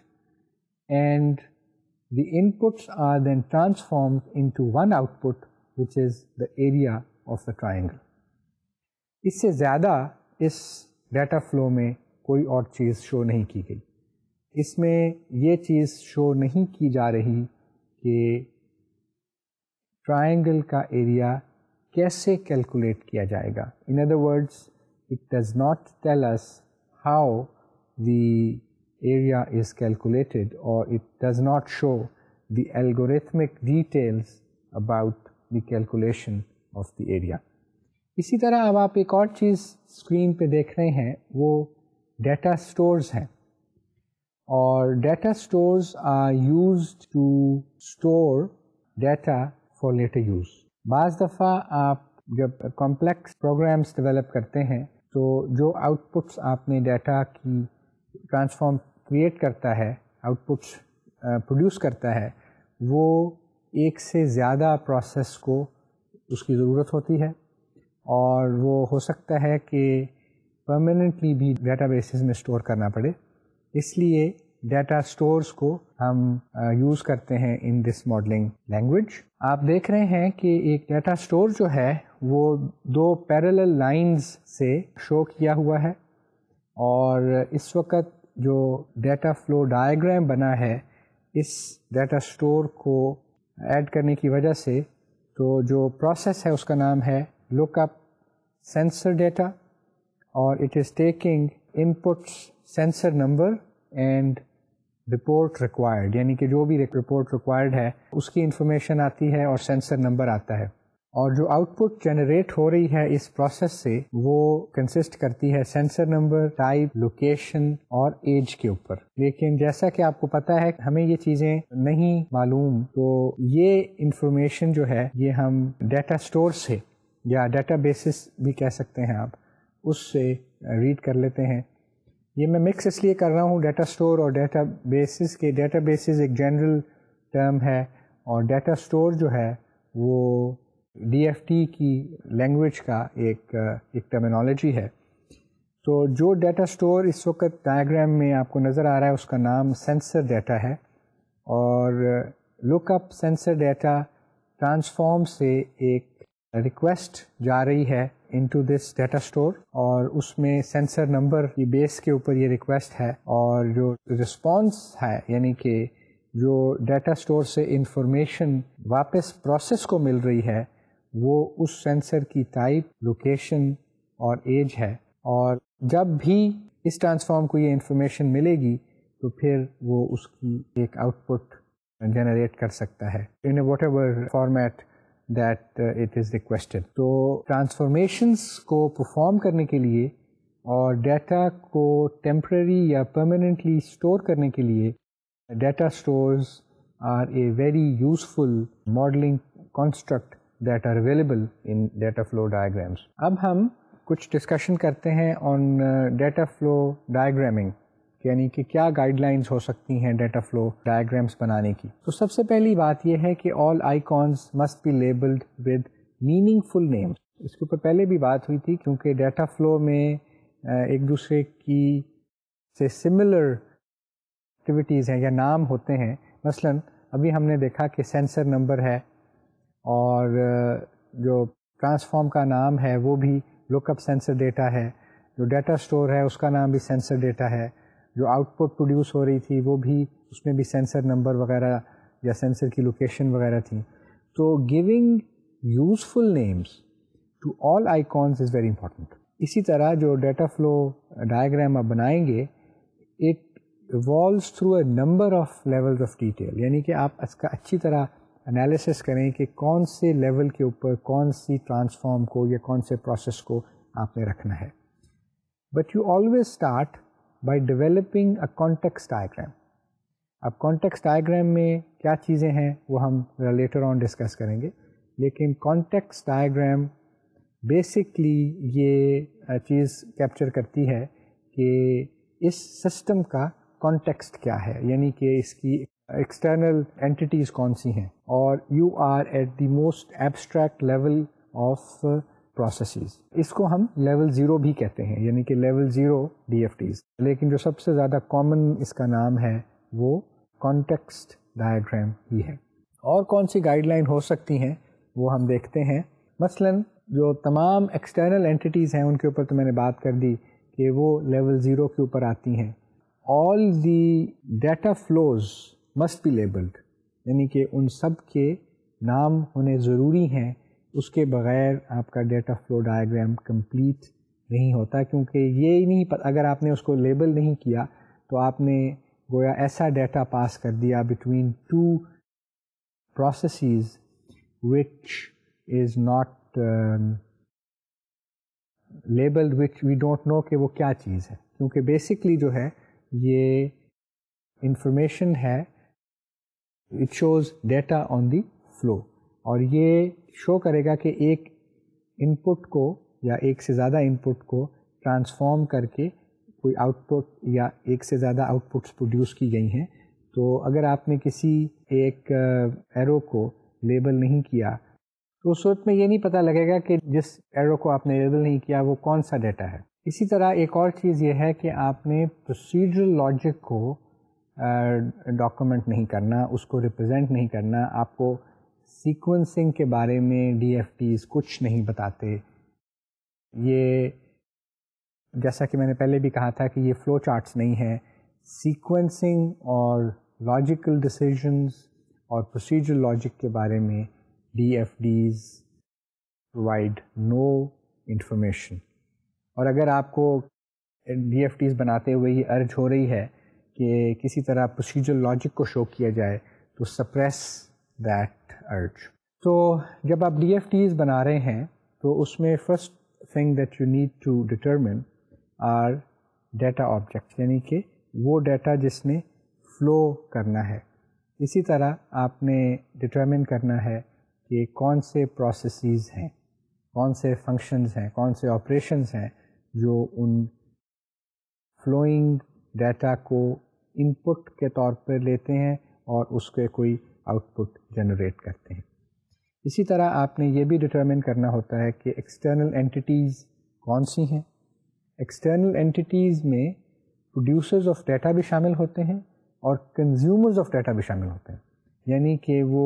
and the inputs are then transformed into one output which is the area of the triangle. اس سے زیادہ اس data flow میں کوئی اور چیز شو نہیں کی گئی. اس میں یہ چیز شو نہیں کی جا رہی کہ ٹرائنگل کا ایریا کیسے کیلکولیٹ کیا جائے گا. In other words it does not tell us how the area is calculated, اور it does not show the algorithmic details about the calculation of the area. اسی طرح اب آپ ایک اور چیز اسکرین پہ دیکھ رہے ہیں, وہ ڈیٹا اسٹورز ہیں, اور data stores are used to store data for later use. بعض دفعہ آپ جب کمپلیکس پروگرامس ڈیولپ کرتے ہیں تو جو آؤٹ پٹس آپ نے ڈیٹا کی ٹرانسفارم کریٹ کرتا ہے, آؤٹ پٹس پروڈیوس کرتا ہے, وہ ایک سے زیادہ پروسیس کو اس کی ضرورت ہوتی ہے, اور وہ ہو سکتا ہے کہ پرماننٹلی بھی ڈیٹا بیسز میں اسٹور کرنا پڑے. اس لیے ڈیٹا اسٹورز کو ہم یوز کرتے ہیں ان دس ماڈلنگ لینگویج. آپ دیکھ رہے ہیں کہ ایک ڈیٹا اسٹور جو ہے وہ دو پیرالل لائنز سے شو کیا ہوا ہے, اور اس وقت جو ڈیٹا فلو ڈائیگرام بنا ہے اس ڈیٹا اسٹور کو ایڈ کرنے کی وجہ سے, تو جو پروسیس ہے اس کا نام ہے لک اپ سینسر ڈیٹا, اور it is taking inputs sensor number and report required, یعنی کہ جو بھی رپورٹ ریکوائرڈ ہے اس کی انفارمیشن آتی ہے اور سینسر نمبر آتا ہے. اور جو آؤٹ پٹ جنریٹ ہو رہی ہے اس پروسیس سے وہ کنسسٹ کرتی ہے سینسر نمبر, ٹائپ, لوکیشن اور ایج کے اوپر. لیکن جیسا کہ آپ کو پتہ ہے ہمیں یہ چیزیں نہیں معلوم, تو یہ انفارمیشن جو ہے یہ ہم ڈیٹا اسٹور سے یا ڈیٹا بیسس بھی کہہ سکتے ہیں آپ, اس سے ریڈ کر لیتے ہیں. یہ میں مکس اس لیے کر رہا ہوں ڈیٹا اسٹور اور ڈیٹا بیسز کے. ڈیٹا بیسز ایک جنرل ٹرم ہے, اور ڈیٹا اسٹور جو ہے وہ ڈی ایف ٹی کی لینگویج کا ایک ٹرمینالوجی ہے. تو جو ڈیٹا اسٹور اس وقت ڈائیگرام میں آپ کو نظر آ رہا ہے اس کا نام سینسر ڈیٹا ہے, اور لک اپ سینسر ڈیٹا ٹرانسفارم سے ایک ریکویسٹ جا رہی ہے انٹو دس ڈیٹا اسٹور, اور اس میں سینسر نمبر کی بیس کے اوپر یہ ریکویسٹ ہے, اور جو رسپانس ہے یعنی کہ جو ڈیٹا اسٹور سے انفارمیشن واپس پروسیس کو مل رہی ہے وہ اس سینسر کی ٹائپ, لوکیشن اور ایج ہے. اور جب بھی اس ٹرانسفارم کو یہ انفارمیشن ملے گی تو پھر وہ اس کی ایک آؤٹ پٹ جنریٹ کر سکتا ہے in what ever format that it is requested. تو ٹرانسفارمیشنس کو پرفارم کرنے کے لیے اور ڈیٹا کو ٹیمپرری یا پرماننٹلی اسٹور کرنے کے لیے data stores are a very useful modelling construct that are available in data flow diagrams. اب ہم کچھ ڈسکشن کرتے ہیں آن ڈیٹا فلو ڈائیگرامنگ، یعنی کہ کیا گائیڈ لائنس ہو سکتی ہیں ڈیٹا فلو ڈائیگرامس بنانے کی. تو سب سے پہلی بات یہ ہے کہ all icons must be labelled with meaningful names. اس کے اوپر پہلے بھی بات ہوئی تھی، کیونکہ ڈیٹا فلو میں ایک دوسرے کی سے سملر ایکٹیویٹیز ہیں یا نام ہوتے ہیں. مثلا ابھی ہم نے دیکھا کہ سینسر نمبر ہے، اور جو ٹرانسفارم کا نام ہے وہ بھی لک اپ سینسر ڈیٹا ہے. جو ڈیٹا اسٹور ہے اس کا نام بھی سینسر ڈیٹا ہے. جو آؤٹ پٹ پروڈیوس ہو رہی تھی وہ بھی، اس میں بھی سینسر نمبر وغیرہ یا سینسر کی لوکیشن وغیرہ تھیں. تو giving useful names to all icons is very important. اسی طرح جو ڈیٹا فلو ڈائیگرام آپ بنائیں گے، it evolves through a number of levels of detail, یعنی کہ آپ اس کا اچھی طرح انالیسس کریں کہ کون سے لیول کے اوپر کون سی ٹرانسفارم کو یا کون سے پروسیس کو آپ نے رکھنا ہے. But you always start by developing a context diagram. اب کانٹیکسٹ ڈائیگرام میں کیا چیزیں ہیں وہ ہم لیٹر آن ڈسکس کریں گے، لیکن کانٹیکسٹ ڈائیگرام بیسکلی یہ چیز کیپچر کرتی ہے کہ اس سسٹم کا کانٹیکسٹ کیا ہے، یعنی کہ اس کی ایکسٹرنل اینٹیٹیز کون سی ہیں، اور you are at the most abstract level of processes. اس کو ہم لیول 0 بھی کہتے ہیں، یعنی کہ لیول 0 ڈی ایف ٹیز. لیکن جو سب سے زیادہ کامن اس کا نام ہے وہ کانٹیکسٹ ڈائیگرام ہی ہے. اور کون سی گائیڈ لائن ہو سکتی ہیں وہ ہم دیکھتے ہیں. مثلا جو تمام ایکسٹرنل اینٹیٹیز ہیں ان کے اوپر تو میں نے بات کر دی کہ وہ لیول 0 کے اوپر آتی ہیں. All the data flows must be labelled, یعنی کہ ان سب کے نام ہونے ضروری ہیں. اس کے بغیر آپ کا ڈیٹا فلو ڈائیگرام کمپلیٹ نہیں ہوتا، کیونکہ یہ نہیں اگر آپ نے اس کو لیبل نہیں کیا تو آپ نے گویا ایسا ڈیٹا پاس کر دیا between two processes which is not labelled, which we don't know کہ وہ کیا چیز ہے. کیونکہ بیسکلی جو ہے یہ انفارمیشن ہے، it shows data on the flow, اور یہ شو کرے گا کہ ایک ان پٹ کو یا ایک سے زیادہ ان پٹ کو ٹرانسفارم کر کے کوئی آؤٹ پٹ یا ایک سے زیادہ آؤٹ پٹس پروڈیوس کی گئی ہیں. تو اگر آپ نے کسی ایک ایرو کو لیبل نہیں کیا تو اس وقت میں یہ نہیں پتہ لگے گا کہ جس ایرو کو آپ نے لیبل نہیں کیا وہ کون سا ڈیٹا ہے. اسی طرح ایک اور چیز یہ ہے کہ آپ نے پروسیجرل لاجک کو ڈاکومنٹ نہیں کرنا، اس کو ریپرزینٹ نہیں کرنا. آپ کو سیکوینسنگ کے بارے میں ڈی ایف ٹیز کچھ نہیں بتاتے. یہ جیسا کہ میں نے پہلے بھی کہا تھا کہ یہ فلو چارٹس نہیں ہیں. سیکوینسنگ اور لاجیکل ڈیسیژنز اور پروسیجرل لاجک کے بارے میں ڈی ایف ڈیز پرووائڈ نو انفارمیشن. اور اگر آپ کو ڈی ایف ٹیز بناتے ہوئے یہ ارج ہو رہی ہے کہ کسی طرح پروسیجرل لاجک کو شو کیا جائے تو سپریس دیٹ ارج. تو جب آپ ڈی ایف ٹیز بنا رہے ہیں تو اس میں first thing that you need to determine are data objects, یعنی کہ وہ ڈیٹا جس نے فلو کرنا ہے. اسی طرح آپ نے ڈٹرمن کرنا ہے کہ کون سے پروسیسز ہیں، کون سے فنکشنز ہیں، کون سے آپریشنز ہیں جو ان فلوئنگ ڈیٹا کو ان پٹ کے طور پر لیتے ہیں اور اس کے کوئی آؤٹ پٹ جنریٹ کرتے ہیں. اسی طرح آپ نے یہ بھی ڈٹرمن کرنا ہوتا ہے کہ ایکسٹرنل اینٹیٹیز کون سی ہیں. ایکسٹرنل اینٹیٹیز میں پروڈیوسرز آف ڈیٹا بھی شامل ہوتے ہیں اور کنزیومرز آف ڈیٹا بھی شامل ہوتے ہیں. یعنی کہ وہ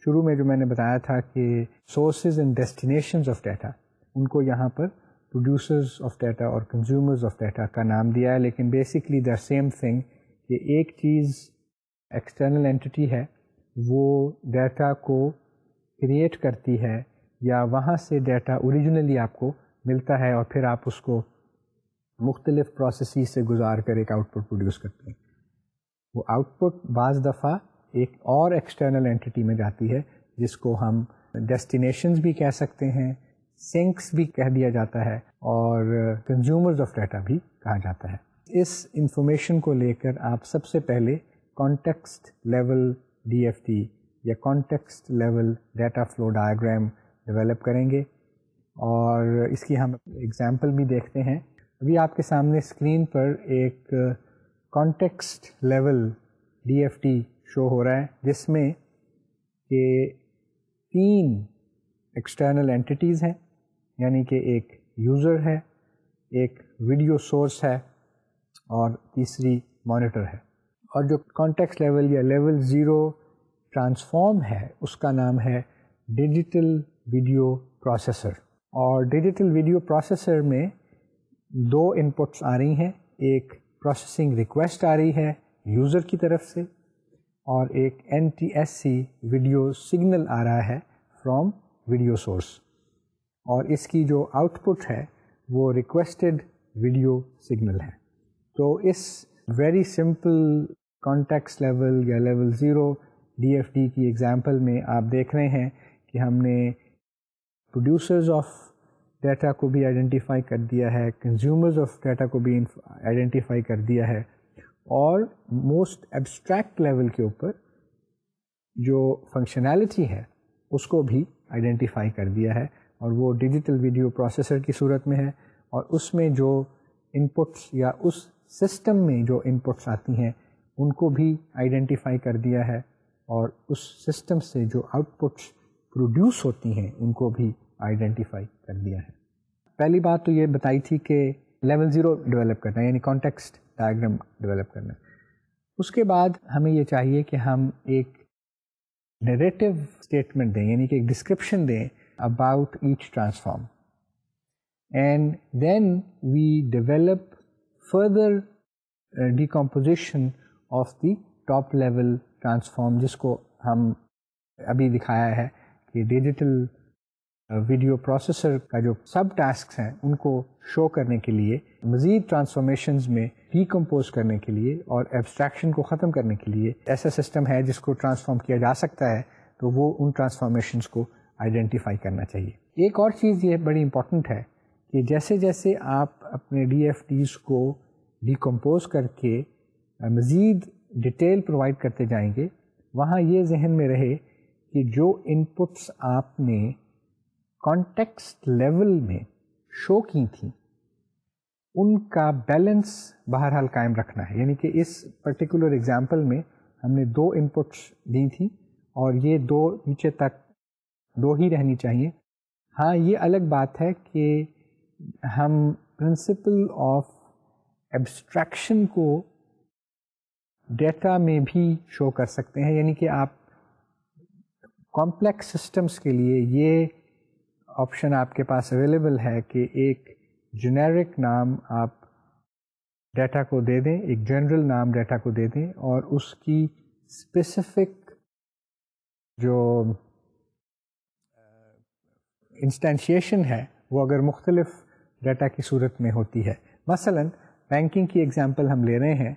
شروع میں جو میں نے بتایا تھا کہ sources and destinations of data, ان کو یہاں پر پروڈیوسرز آف ڈیٹا اور کنزیومرز آف ڈیٹا کا نام دیا ہے. لیکن بیسکلی دا سیم تھنگ کہ ایک چیز ایکسٹرنل اینٹی ہے وہ ڈیٹا کو کریٹ کرتی ہے یا وہاں سے ڈیٹا اوریجنلی آپ کو ملتا ہے اور پھر آپ اس کو مختلف پروسیسز سے گزار کر ایک آؤٹ پٹ پروڈیوس کرتے ہیں. وہ آؤٹ پٹ بعض دفعہ ایک اور ایکسٹرنل اینٹی میں جاتی ہے جس کو ہم ڈیسٹینیشنز بھی کہہ سکتے ہیں، سنکس بھی کہہ دیا جاتا ہے، اور کنزیومرز آف ڈیٹا بھی کہا جاتا ہے. اس انفارمیشن کو لے کر آپ سب سے پہلے context level D F T یا context level data flow diagram develop کریں گے، اور اس کی ہم ایگزامپل بھی دیکھتے ہیں. ابھی آپ کے سامنے اسکرین پر ایک context level D F T show ہو رہا ہے جس میں کہ 3 ایکسٹرنل اینٹیز ہیں، یعنی کہ ایک یوزر ہے، ایک ویڈیو سورس ہے، اور تیسری مانیٹر ہے. اور جو کانٹیکسٹ لیول یا لیول 0 ٹرانسفارم ہے اس کا نام ہے ڈیجیٹل ویڈیو پروسیسر. اور ڈیجیٹل ویڈیو پروسیسر میں 2 انپٹس آ رہی ہیں، ایک پروسیسنگ ریکویسٹ آ رہی ہے یوزر کی طرف سے، اور ایک NTSC ویڈیو سگنل آ رہا ہے فرام ویڈیو سورس، اور اس کی جو آؤٹ پٹ ہے وہ ریکویسٹڈ ویڈیو سگنل ہے. تو اس ویری سمپل کانٹیکسٹ لیول یا لیول 0 ڈی ایف ڈی کی ایگزامپل میں آپ دیکھ رہے ہیں کہ ہم نے پروڈیوسرز آف ڈیٹا کو بھی آئیڈینٹیفائی کر دیا ہے، کنزیومرز آف ڈیٹا کو بھی آئیڈینٹیفائی کر دیا ہے، اور موسٹ ایبسٹریکٹ لیول کے اوپر جو فنکشنالٹی ہے اس کو بھی آئیڈینٹیفائی کر دیا ہے، اور وہ ڈیجیٹل ویڈیو پروسیسر کی صورت میں ہے. اور اس میں جو انپٹس یا اس سسٹم میں جو انپٹس آتی ہیں ان کو بھی آئیڈینٹیفائی کر دیا ہے، اور اس سسٹم سے جو آؤٹ پٹس پروڈیوس ہوتی ہیں ان کو بھی آئیڈینٹیفائی کر دیا ہے. پہلی بات تو یہ بتائی تھی کہ لیول 0 ڈیولپ کرنا ہے، یعنی کانٹیکسٹ ڈائیگرام ڈیولپ کرنا ہے. اس کے بعد ہمیں یہ چاہیے کہ ہم ایک نیریٹو اسٹیٹمنٹ دیں، یعنی کہ ایک ڈسکرپشن دیں about each transform, and then we develop further decomposition of the top level transform, جس کو ہم ابھی دکھایا ہے کہ ڈیجیٹل ویڈیو پروسیسر کا جو سب ٹاسکس ہیں ان کو شو کرنے کے لیے، مزید ٹرانسفارمیشنز میں ڈیکمپوز کرنے کے لیے اور ایبسٹریکشن کو ختم کرنے کے لیے ایسا سسٹم ہے جس کو ٹرانسفارم کیا جا سکتا ہے، تو وہ ان ٹرانسفارمیشنز کو آئیڈینٹیفائی کرنا چاہیے. ایک اور چیز یہ بڑی امپورٹنٹ ہے کہ جیسے جیسے آپ اپنے ڈی ایف ٹیز کو ڈیکمپوز کر کے مزید ڈیٹیل پرووائڈ کرتے جائیں گے، وہاں یہ ذہن میں رہے کہ جو انپٹس آپ نے کانٹیکسٹ لیول میں شو کی تھیں ان کا بیلنس بہرحال قائم رکھنا ہے. یعنی کہ اس پرٹیکولر ایگزامپل میں ہم نے 2 انپٹس دی تھیں اور یہ 2 نیچے تک 2 ہی رہنی چاہیے. ہاں یہ الگ بات ہے کہ ہم پرنسپل آف ایبسٹریکشن کو ڈیٹا میں بھی شو کر سکتے ہیں، یعنی کہ آپ کمپلیکس سسٹمز کے لیے یہ آپشن آپ کے پاس اویلیبل ہے کہ ایک جنیرک نام آپ ڈیٹا کو دے دیں، ایک جنرل نام ڈیٹا کو دے دیں، اور اس کی اسپیسیفک جو انسٹینشیشن ہے وہ اگر مختلف ڈیٹا کی صورت میں ہوتی ہے. مثلا بینکنگ کی ایگزامپل ہم لے رہے ہیں،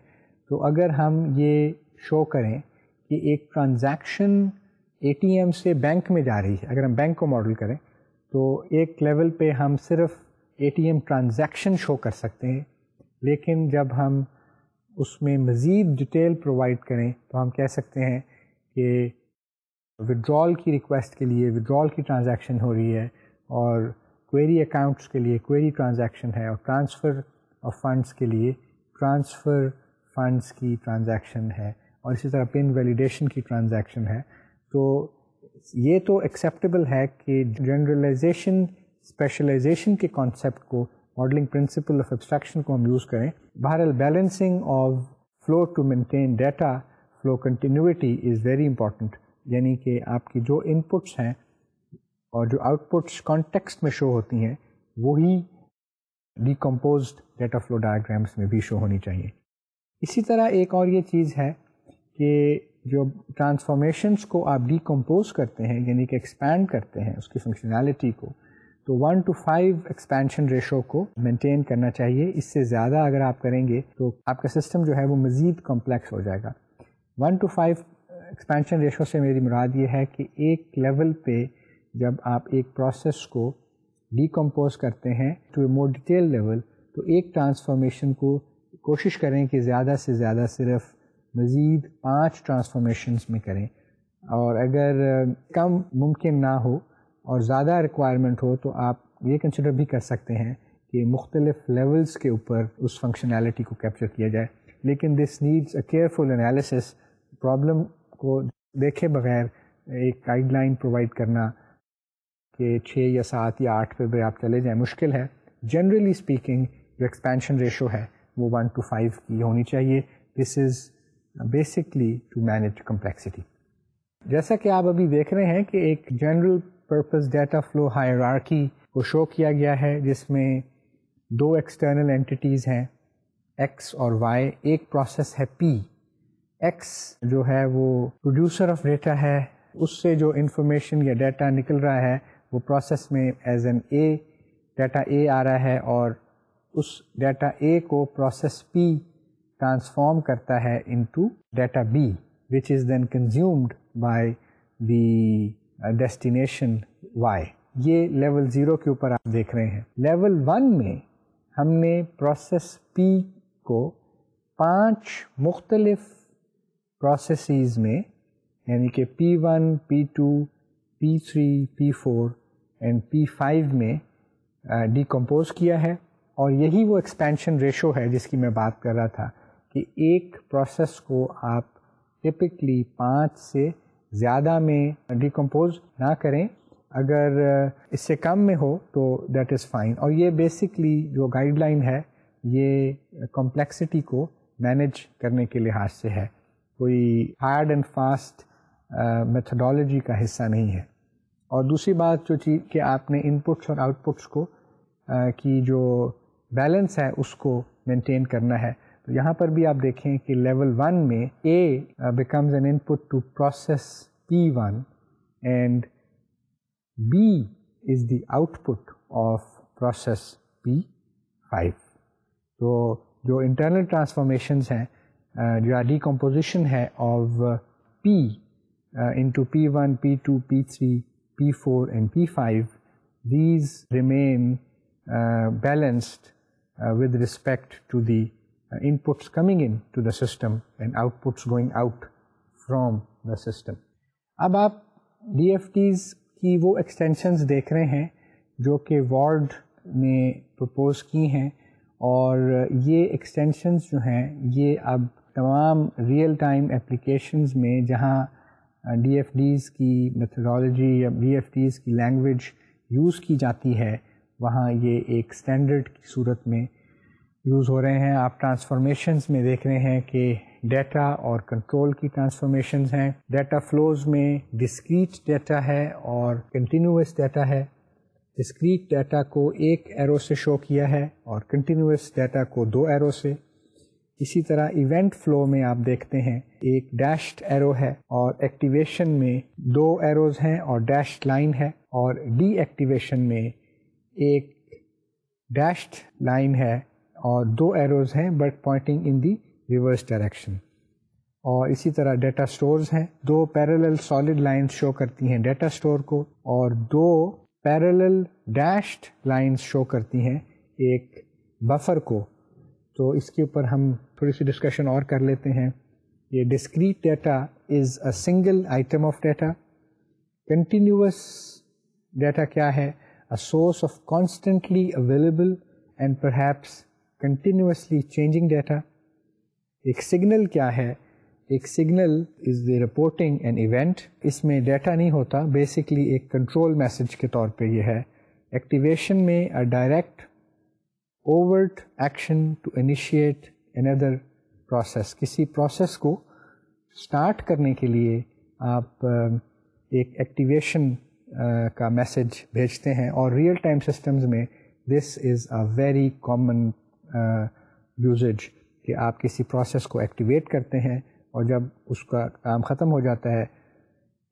تو اگر ہم یہ شو کریں کہ ایک ٹرانزیکشن اے ٹی ایم سے بینک میں جا رہی ہے، اگر ہم بینک کو ماڈل کریں تو ایک لیول پہ ہم صرف A T M transaction show کر سکتے ہیں، لیکن جب ہم اس میں مزید ڈیٹیل پرووائڈ کریں تو ہم کہہ سکتے ہیں کہ وڈرال کی ریکویسٹ کے لیے وڈرال کی ٹرانزیکشن ہو رہی ہے، اور کوئری اکاؤنٹس کے لیے کوئری ٹرانزیکشن ہے، اور ٹرانسفر آف فنڈس کے لیے ٹرانسفر فنڈس کی ٹرانزیکشن ہے، اور اسی طرح پن ویلیڈیشن کی ٹرانزیکشن ہے. تو یہ تو ایکسیپٹیبل ہے کہ جنرلائزیشن اسپیشلائزیشن کے کانسیپٹ کو، ماڈلنگ پرنسپل آف ایبسٹریکشن کو ہم یوز کریں. بہرحال balancing of flow to maintain data flow continuity is very important, یعنی کہ آپ کی جو ان پٹس ہیں اور جو آؤٹ پٹس کانٹیکسٹ میں شو ہوتی ہیں وہی ڈیکمپوزڈ ڈیٹا فلو ڈائیگرامس میں بھی شو ہونی چاہیے. اسی طرح ایک اور یہ چیز ہے کہ جو ٹرانسفارمیشنس کو آپ ڈیکمپوز کرتے ہیں، یعنی کہ ایکسپینڈ کرتے ہیں اس کی فنکشنالٹی کو، تو 1:5 ایکسپینشن ریشو کو مینٹین کرنا چاہیے. اس سے زیادہ اگر آپ کریں گے تو آپ کا سسٹم جو ہے وہ مزید کمپلیکس ہو جائے گا. 1:5 ایکسپینشن ریشو سے میری مراد یہ ہے کہ ایک لیول پہ جب آپ ایک پروسیس کو ڈیکمپوز کرتے ہیں to a more detail level, تو ایک ٹرانسفارمیشن کو کوشش کریں کہ زیادہ سے زیادہ صرف مزید 5 ٹرانسفارمیشنز میں کریں، اور اگر کم ممکن نہ ہو اور زیادہ ریکوائرمنٹ ہو تو آپ یہ کنسیڈر بھی کر سکتے ہیں کہ مختلف لیولز کے اوپر اس فنکشنالٹی کو کیپچر کیا جائے. لیکن this needs a careful analysis. Problem کو دیکھے بغیر ایک گائیڈ لائن پرووائڈ کرنا کہ 6 یا 7 یا 8 پہ بھی آپ چلے جائیں مشکل ہے. جنرلی اسپیکنگ جو ایکسپینشن ریشو ہے وہ 1:5 کی ہونی چاہیے. This is basically to manage complexity. جیسا کہ آپ ابھی دیکھ رہے ہیں کہ ایک general purpose data flow hierarchy کو شو کیا گیا ہے جس میں 2 ایکسٹرنل اینٹیٹیز ہیں ایکس اور وائی. ایک پروسیس ہے پی. ایکس جو ہے وہ پروڈیوسر آف ڈیٹا ہے، اس سے جو انفارمیشن یا ڈیٹا نکل رہا ہے وہ پروسیس میں ایز این اے ڈیٹا اے آ رہا ہے، اور اس ڈیٹا اے کو پروسیس پی ٹرانسفارم کرتا ہے into data B which is then consumed by the destination y. یہ لیول 0 کے اوپر آپ دیکھ رہے ہیں. لیول 1 میں ہم نے پروسیس پی کو 5 مختلف پروسیسز میں یعنی کہ P1, P2, P3, P4 and P5 میں ڈیکمپوز کیا ہے، اور یہی وہ ایکسپینشن ریشو ہے جس کی میں بات کر رہا تھا کہ ایک پروسیس کو آپ ٹپکلی 5 سے زیادہ میں ڈیکمپوز نہ کریں. اگر اس سے کم میں ہو تو دیٹ از فائن. اور یہ بیسکلی جو گائیڈ لائن ہے یہ کمپلیکسٹی کو مینیج کرنے کے لحاظ سے ہے، کوئی ہارڈ اینڈ فاسٹ میتھڈالوجی کا حصہ نہیں ہے. اور دوسری بات جو چیز کہ آپ نے ان پٹس اور آؤٹ پٹس کو کی جو بیلنس ہے اس کو مینٹین کرنا ہے. تو یہاں پر بھی آپ دیکھیں کہ لیول 1 میں A becomes an input to process P1 and B is the output of process P5. تو جو انٹرنل ٹرانسفارمیشنز ہیں جو ڈیکمپوزیشن ہے of P into P1, P2, P3, P4 and P5, these remain balanced with respect to the inputs coming in to the system and outputs going out from the system. اب آپ DFTs کی وہ extensions دیکھ رہے ہیں جو کہ ward نے پرپوز کی ہیں، اور یہ ایکسٹینشنز جو ہیں یہ اب تمام ریئل ٹائم اپلیکیشنز میں جہاں DFDs کی میتھڈالوجی یا DFDs کی لینگویج یوز کی جاتی ہے وہاں یہ ایک اسٹینڈرڈ کی صورت میں یوز ہو رہے ہیں. آپ ٹرانسفارمیشنز میں دیکھ رہے ہیں کہ ڈیٹا اور کنٹرول کی ٹرانسفارمیشنز ہیں. ڈیٹا فلوز میں ڈسکریٹ ڈیٹا ہے اور کنٹینیوس ڈیٹا ہے. ڈسکریٹ ڈیٹا کو ایک ایرو سے شو کیا ہے اور کنٹینیوس ڈیٹا کو 2 ایرو سے. اسی طرح ایونٹ فلو میں آپ دیکھتے ہیں ایک ڈیشڈ ایرو ہے، اور ایکٹیویشن میں 2 ایروز ہیں اور ڈیشڈ لائن ہے، اور ڈی ایکٹیویشن میں ایک ڈیشڈ لائن ہے اور 2 ایروز ہیں but pointing in the reverse direction. اور اسی طرح ڈیٹا سٹورز ہیں، 2 پیرالل سالڈ لائنز شو کرتی ہیں ڈیٹا سٹور کو، اور 2 پیرالل ڈیشڈ لائنز شو کرتی ہیں ایک بفر کو. تو اس کے اوپر ہم تھوڑی سی ڈسکشن اور کر لیتے ہیں. یہ discrete data is a single item of data. Continuous data کیا ہے؟ A source of constantly available and perhaps continuously changing data. ایک سگنل کیا ہے؟ ایک signal is the reporting an event. اس میں ڈیٹا نہیں ہوتا، بیسکلی ایک کنٹرول میسج کے طور پہ یہ ہے. ایکٹیویشن میں a direct overt action to initiate another process. کسی پروسیس کو اسٹارٹ کرنے کے لیے آپ ایک ایکٹیویشن کا میسج بھیجتے ہیں، اور ریئل ٹائم سسٹمز میں دس از اے ویری کامن یوزیج کہ آپ کسی پروسیس کو ایکٹیویٹ کرتے ہیں، اور جب اس کا کام ختم ہو جاتا ہے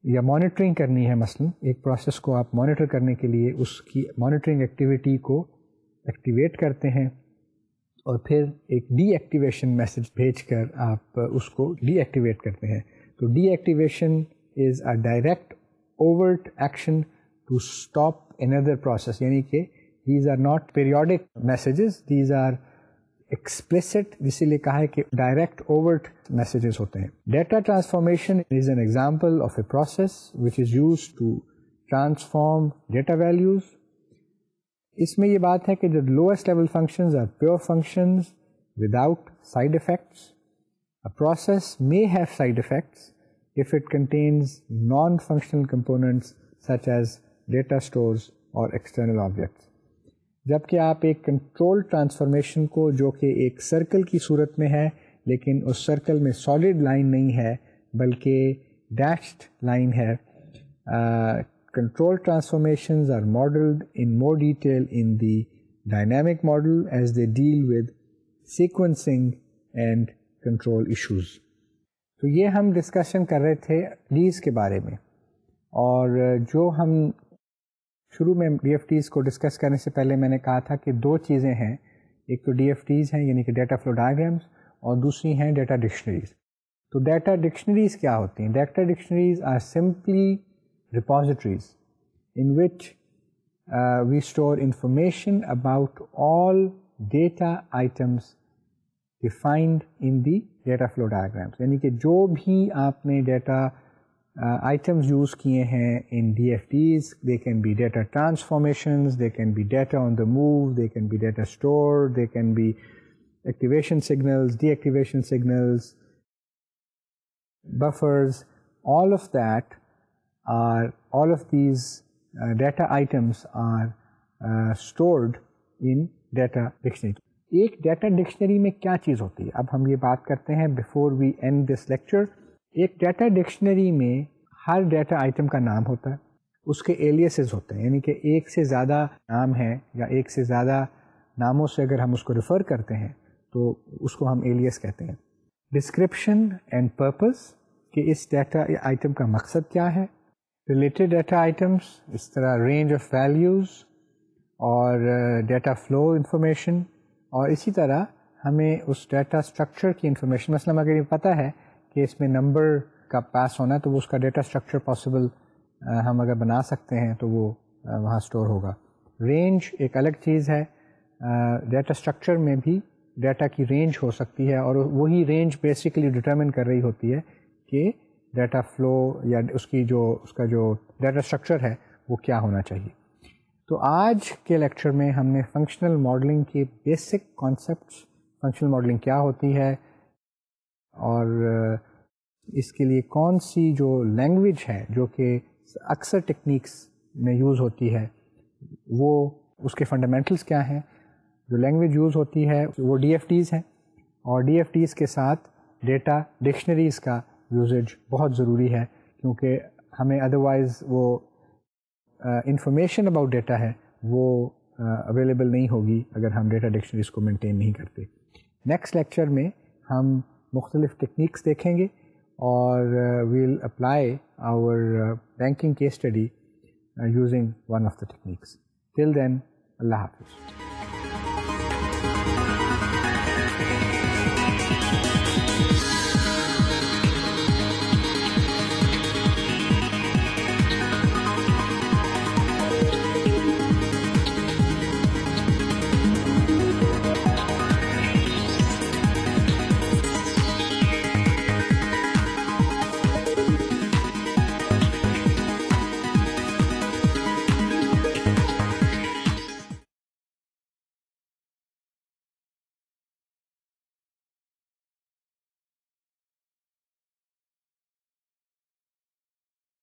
یا مانیٹرنگ کرنی ہے، مثلا ایک پروسیس کو آپ مانیٹر کرنے کے لیے اس کی مانیٹرنگ ایکٹیویٹی کو ایکٹیویٹ کرتے ہیں، اور پھر ایک ڈی ایکٹیویشن میسج بھیج کر آپ اس کو ڈی ایکٹیویٹ کرتے ہیں. تو D activation is a direct overt action to stop another process, یعنی کہ these are not periodic messages, these are explicit, اسی لیے کہا ہے کہ direct overt messages ہوتے ہیں. Data transformation is an example of a process which is used to transform data values. اس میں یہ بات ہے کہ جو lowest level functions are pure functions without side effects. A process may have side effects if it contains non-functional components such as data stores or external objects. جبکہ آپ ایک control transformation کو جو کہ ایک سرکل کی صورت میں ہے لیکن اس سرکل میں سالڈ لائن نہیں ہے بلکہ ڈیشڈ لائن ہے. Control transformations are modelled in more detail in the dynamic model as they deal with sequencing and control issues. تو یہ ہم ڈسکشن کر رہے تھے ڈیز کے بارے میں, اور جو ہم شروع میں ڈی ایف ٹیز کو ڈسکس کرنے سے پہلے میں نے کہا تھا کہ دو چیزیں ہیں, ایک تو ڈی ایف ٹیز ہیں یعنی کہ ڈیٹا فلو ڈائیگرامس, اور دوسری ہیں ڈیٹا ڈکشنریز. تو ڈیٹا ڈکشنریز کیا ہوتی ہیں؟ Data dictionaries are simply repositories in which we store information about all data items defined in the data flow diagrams. یعنی کہ جو بھی آپ نے ڈیٹا items یوز کیے ہیں in DFTs, they can be data transformations, they can be data on the move, they can be data stored, they can be activation signals, deactivation signals, buffers, all of that are, all of these data items are stored in data dictionary. ایک data dictionary میں کیا چیز ہوتی ہے؟ اب ہم یہ بات کرتے ہیں before we end this lecture. ایک ڈیٹا ڈکشنری میں ہر ڈیٹا آئٹم کا نام ہوتا ہے, اس کے ایلیسز ہوتے ہیں, یعنی کہ ایک سے زیادہ نام ہے یا ایک سے زیادہ ناموں سے اگر ہم اس کو ریفر کرتے ہیں تو اس کو ہم ایلیس کہتے ہیں. ڈسکرپشن اینڈ پرپز کہ اس ڈیٹا آئٹم کا مقصد کیا ہے. ریلیٹڈ ڈیٹا آئٹمس, اس طرح رینج آف ویلیوز اور ڈیٹا فلو انفارمیشن, اور اسی طرح ہمیں اس ڈیٹا اسٹرکچر کی انفارمیشن, مثلا اگر یہ پتہ ہے کہ اس میں نمبر کا پاس ہونا ہے تو وہ اس کا ڈیٹا اسٹرکچر پاسبل ہم اگر بنا سکتے ہیں تو وہ وہاں اسٹور ہوگا. رینج ایک الگ چیز ہے, ڈیٹا اسٹرکچر میں بھی ڈیٹا کی رینج ہو سکتی ہے, اور وہی رینج بیسیکلی ڈٹرمن کر رہی ہوتی ہے کہ ڈیٹا فلو یا اس کا جو ڈیٹا اسٹرکچر ہے وہ کیا ہونا چاہیے. تو آج کے لیکچر میں ہم نے فنکشنل ماڈلنگ کے بیسک کانسیپٹس, فنکشنل ماڈلنگ کیا ہوتی ہے اور اس کے لیے کون سی جو لینگویج ہے جو کہ اکثر ٹیکنیکس میں یوز ہوتی ہے, وہ اس کے فنڈامنٹلس کیا ہیں. جو لینگویج یوز ہوتی ہے وہ ڈی ایف ٹیز ہیں, اور ڈی ایف ٹیز کے ساتھ ڈیٹا ڈکشنریز کا یوزیج بہت ضروری ہے, کیونکہ ہمیں ادروائز وہ انفارمیشن اباؤٹ ڈیٹا ہے وہ اویلیبل نہیں ہوگی اگر ہم ڈیٹا ڈکشنریز کو مینٹین نہیں کرتے. نیکسٹ لیکچر میں ہم مختلف ٹیکنیکس دیکھیں گے اور we'll apply our banking case study using one of the techniques. Till then, اللہ حافظ.